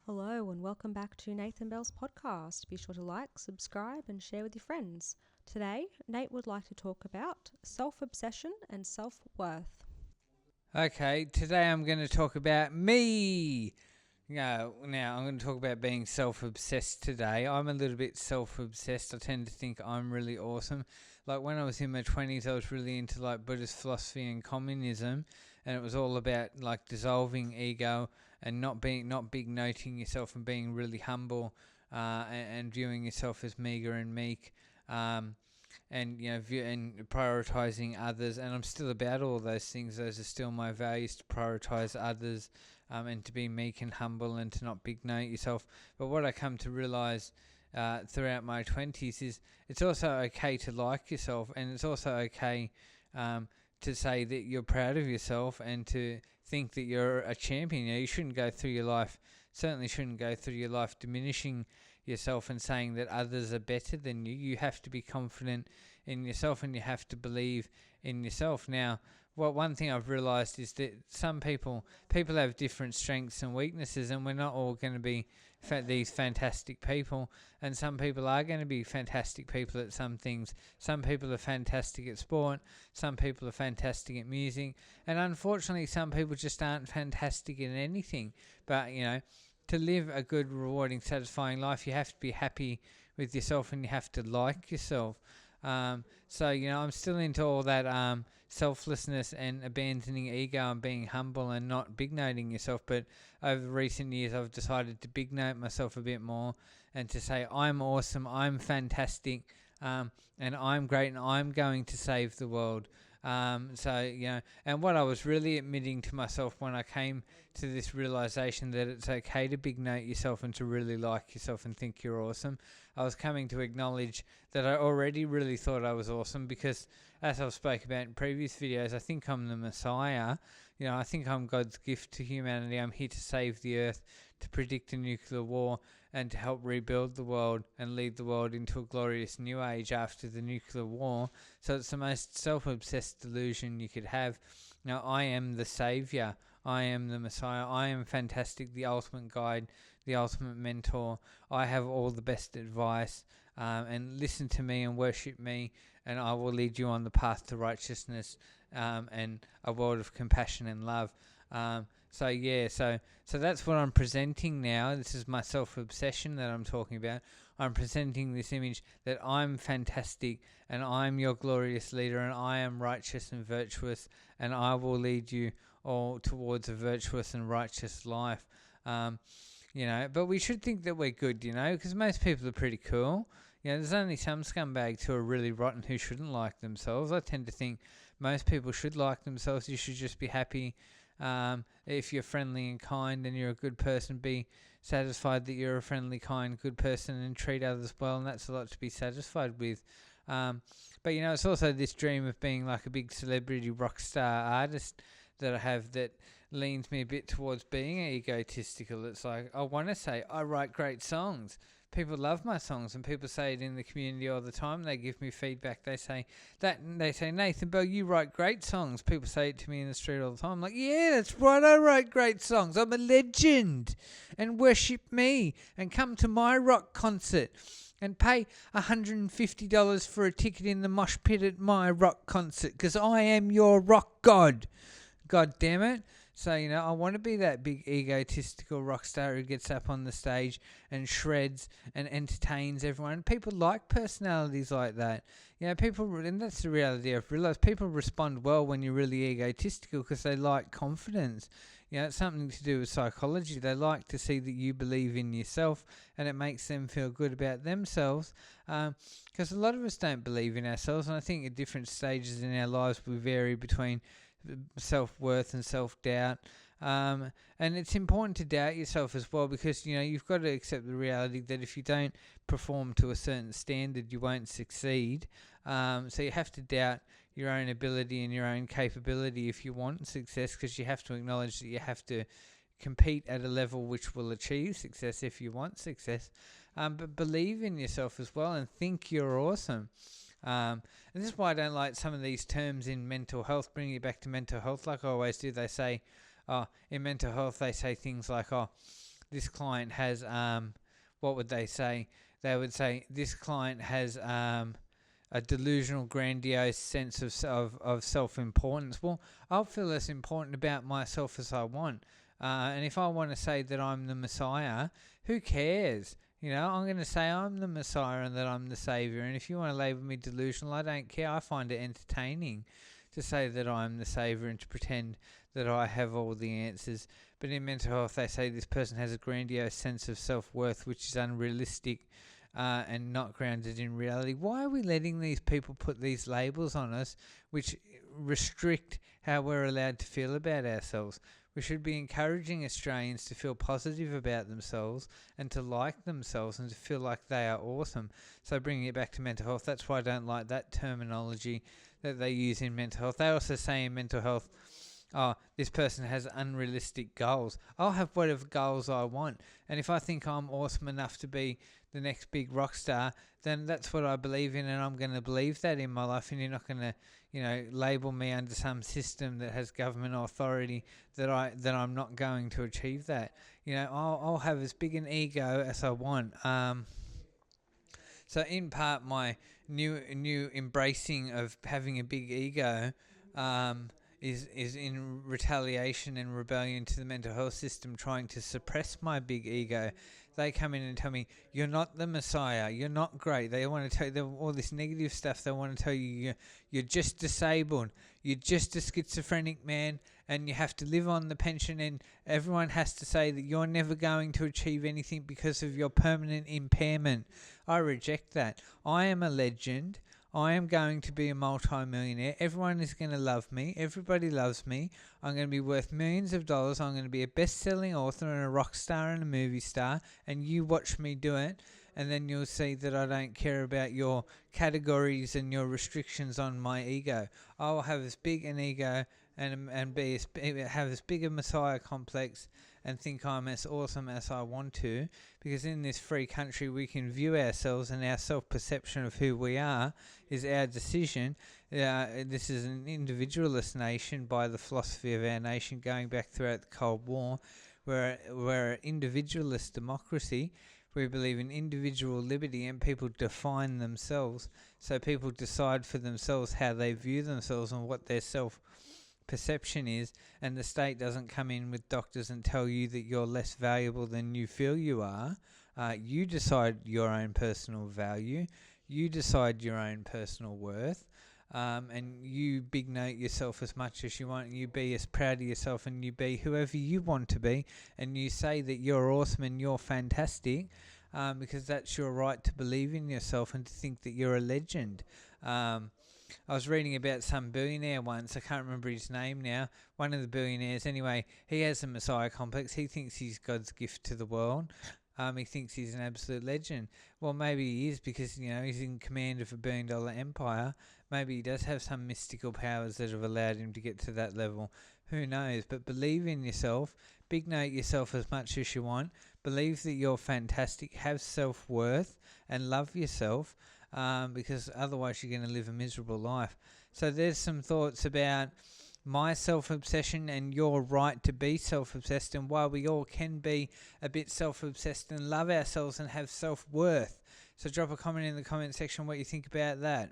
Hello and welcome back to Nathan Bell's podcast. Be sure to like, subscribe, and share with your friends. Today, Nate would like to talk about self-obsession and self-worth. Okay, today I'm going to talk about me. Now I'm going to talk about being self-obsessed today. I'm a little bit self-obsessed. I tend to think I'm really awesome. Like when I was in my 20s, I was really into like Buddhist philosophy and communism, and it was all about like dissolving ego and not big noting yourself and being really humble, and viewing yourself as meager and meek. And and prioritizing others, and I'm still about all those things. Those are still my values: to prioritize others, and to be meek and humble, and to not big note yourself. But what I come to realize throughout my 20s is it's also okay to like yourself, and it's also okay to say that you're proud of yourself and to think that you're a champion. You shouldn't go through your life, certainly shouldn't go through your life diminishing yourself and saying that others are better than you. You have to be confident in yourself, and you have to believe in yourself. Now, one thing I've realised is that some people have different strengths and weaknesses, and we're not all going to be these fantastic people, and some people are going to be fantastic people at some things. Some people are fantastic at sport, some people are fantastic at music, and unfortunately some people just aren't fantastic in anything. But to live a good, rewarding, satisfying life, you have to be happy with yourself, and you have to like yourself. So I'm still into all that selflessness and abandoning ego and being humble and not big noting yourself. But over recent years, I've decided to big note myself a bit more and to say I'm awesome, I'm fantastic, and I'm great, and I'm going to save the world. And what I was really admitting to myself when I came to this realization that it's okay to big note yourself and to really like yourself and think you're awesome, I was coming to acknowledge that I already really thought I was awesome, because as I've spoke about in previous videos, I think I'm the Messiah. I think I'm God's gift to humanity. I'm here to save the earth, to predict a nuclear war, and to help rebuild the world and lead the world into a glorious new age after the nuclear war. So it's the most self-obsessed delusion you could have. Now, I am the Saviour. I am the Messiah. I am fantastic, the ultimate guide, the ultimate mentor. I have all the best advice. And listen to me and worship me, and I will lead you on the path to righteousness, and a world of compassion and love. So that's what I'm presenting now. This is my self-obsession that I'm talking about. I'm presenting this image that I'm fantastic, and I'm your glorious leader, and I am righteous and virtuous, and I will lead you all towards a virtuous and righteous life. But we should think that we're good, because most people are pretty cool. There's only some scumbags who are really rotten who shouldn't like themselves. I tend to think most people should like themselves. You should just be happy. If you're friendly and kind and you're a good person, be satisfied that you're a friendly, kind, good person and treat others well, and that's a lot to be satisfied with. But it's also this dream of being like a big celebrity rock star artist that I have that leans me a bit towards being egotistical. It's like I want to say I write great songs. People love my songs, and people say it in the community all the time. They give me feedback. They say Nathan Bell, you write great songs. People say it to me in the street all the time. I'm like, yeah, that's right. I write great songs. I'm a legend, and worship me, and come to my rock concert, and pay $150 for a ticket in the mosh pit at my rock concert, because I am your rock god. God damn it. So, I want to be that big egotistical rock star who gets up on the stage and shreds and entertains everyone. People like personalities like that. And that's the reality I've realised. People respond well when you're really egotistical because they like confidence. It's something to do with psychology. They like to see that you believe in yourself, and it makes them feel good about themselves. Because a lot of us don't believe in ourselves, and I think at different stages in our lives we vary between self-worth and self-doubt, and it's important to doubt yourself as well, because you've got to accept the reality that if you don't perform to a certain standard, you won't succeed. So you have to doubt your own ability and your own capability if you want success, because you have to acknowledge that you have to compete at a level which will achieve success if you want success. But believe in yourself as well and think you're awesome. And this is why I don't like some of these terms in mental health, bringing it back to mental health like I always do. They say, in mental health, they say things like, this client has what would they say? They would say this client has a delusional, grandiose sense of self-importance. Well, I'll feel as important about myself as I want. And if I want to say that I'm the Messiah, who cares? I'm going to say I'm the Messiah and that I'm the Saviour. And if you want to label me delusional, I don't care. I find it entertaining to say that I'm the Saviour and to pretend that I have all the answers. But in mental health, they say this person has a grandiose sense of self-worth, which is unrealistic and not grounded in reality. Why are we letting these people put these labels on us which restrict how we're allowed to feel about ourselves? We should be encouraging Australians to feel positive about themselves and to like themselves and to feel like they are awesome. So bringing it back to mental health, that's why I don't like that terminology that they use in mental health. They also say in mental health, this person has unrealistic goals. I'll have whatever goals I want. And if I think I'm awesome enough to be the next big rock star, then that's what I believe in, and I'm going to believe that in my life. And you're not going to, label me under some system that has government authority that I'm not going to achieve that. I'll have as big an ego as I want. So in part, my new embracing of having a big ego is in retaliation and rebellion to the mental health system trying to suppress my big ego. They come in and tell me, you're not the Messiah, you're not great. They want to tell you all this negative stuff. They want to tell you you're just disabled, you're just a schizophrenic man, and you have to live on the pension, and everyone has to say that you're never going to achieve anything because of your permanent impairment. I reject that. I am a legend. I am going to be a multi-millionaire. Everyone is going to love me. Everybody loves me. I'm going to be worth millions of dollars. I'm going to be a best-selling author and a rock star and a movie star. And you watch me do it, and then you'll see that I don't care about your categories and your restrictions on my ego. I will have as big an ego and have as big a Messiah complex and think I'm as awesome as I want to, because in this free country we can view ourselves, and our self-perception of who we are is our decision. This is an individualist nation by the philosophy of our nation going back throughout the Cold War. We're an individualist democracy. We believe in individual liberty, and people define themselves. So people decide for themselves how they view themselves and what their self-perception is, and the state doesn't come in with doctors and tell you that you're less valuable than you feel you are. You decide your own personal value. You decide your own personal worth. And you big note yourself as much as you want. You be as proud of yourself, and you be whoever you want to be, and you say that you're awesome and you're fantastic, because that's your right to believe in yourself and to think that you're a legend. I was reading about some billionaire once. I can't remember his name now. One of the billionaires, anyway, he has a Messiah complex. He thinks he's God's gift to the world. He thinks he's an absolute legend. Well, maybe he is, because he's in command of $1 billion empire. Maybe he does have some mystical powers that have allowed him to get to that level. Who knows? But believe in yourself. Big note yourself as much as you want. Believe that you're fantastic. Have self-worth and love yourself. Because otherwise you're going to live a miserable life. So there's some thoughts about my self-obsession and your right to be self-obsessed, and why we all can be a bit self-obsessed and love ourselves and have self-worth. So drop a comment in the comment section what you think about that.